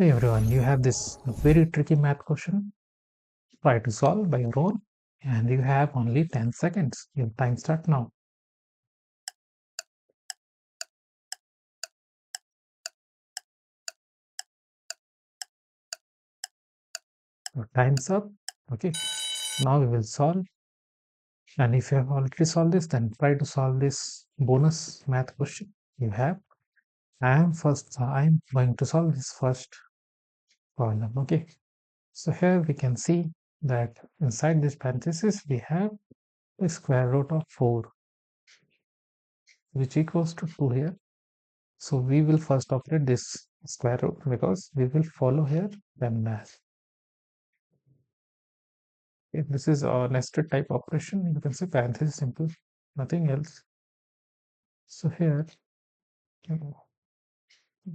Hey everyone, you have this very tricky math question. Try to solve by your own, and you have only 10 seconds. Your time start now. Your time's up. Okay, now we will solve. And if you have already solved this, then try to solve this bonus math question you have. I'm going to solve this first problem. Okay, so here we can see that inside this parenthesis we have the square root of 4, which equals to 2 here. So we will first operate this square root because we will follow here PEMDAS. Okay, this is a nested type operation. You can say parenthesis simple, nothing else. So here,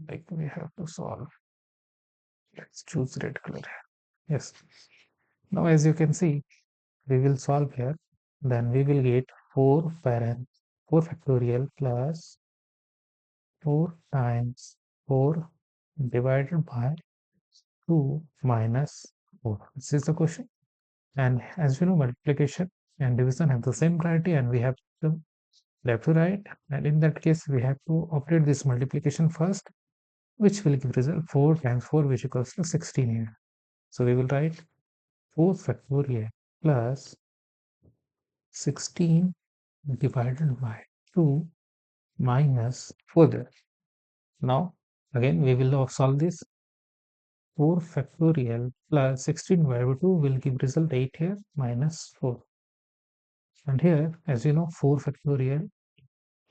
like we have to solve. Let's choose red color. Yes. Now, as you can see, we will solve here. Then we will get 4 factorial plus 4 times 4 divided by 2 minus 4. This is the question. And as you know, multiplication and division have the same priority, and we have to left to right. And in that case, we have to operate this multiplication first, which will give result 4 times 4, which equals to 16 here. So we will write 4 factorial plus 16 divided by 2 minus 4 there. Now, again, we will solve this. 4 factorial plus 16 divided by 2 will give result 8 here minus 4. And here, as you know, 4 factorial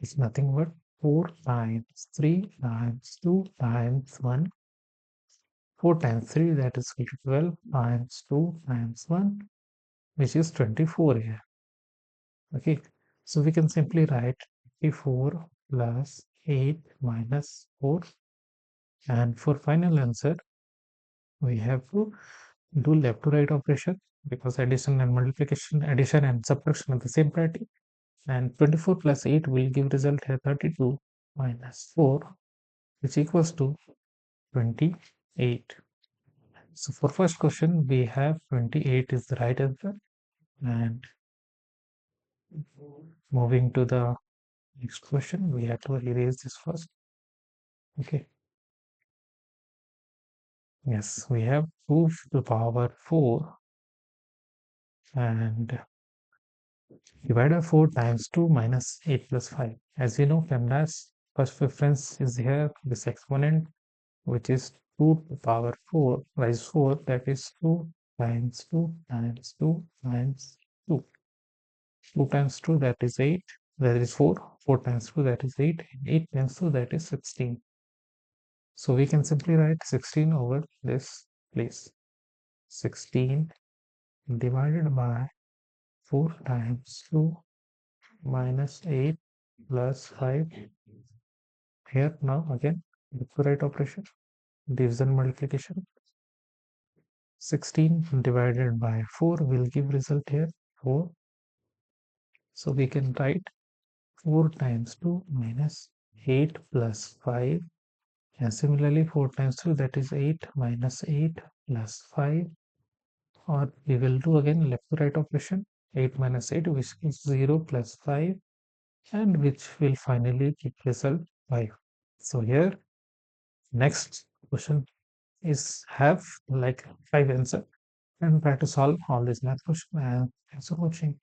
is nothing but 4 times 3 times 2 times 1. 4 times 3, that is equal to 12 times 2 times 1, which is 24 here. Okay, so we can simply write 24 plus 8 minus 4. And for final answer, we have to do left to right operation because addition and multiplication, addition and subtraction are the same priority. And 24 plus 8 will give result here 32 minus 4, which equals to 28. So for first question, we have 28 is the right answer. And moving to the next question, we have to erase this first. Okay. Yes, we have 2 to the power 4 and divide by 4 times 2 minus 8 plus 5. As you know, PEMDAS first preference is here, this exponent, which is 2 to the power 4 raised 4, that is 2 times 2 times 2 times 2. 2 times 2, that is 8, that is 4. 4 times 2, that is 8. 8 times 2, that is 16. So we can simply write 16 over this place. 16 divided by 4 times 2 minus 8 plus 5. Here now again, the right operation, division multiplication. 16 divided by 4 will give result here 4. So we can write 4 times 2 minus 8 plus 5. And similarly 4 times 2, that is 8 minus 8 plus 5. Or we will do again left to right operation, 8 minus 8, which is 0 plus 5, and which will finally give result 5. So here next question is have like 5 answer, and try to solve all this math question. And thanks for watching.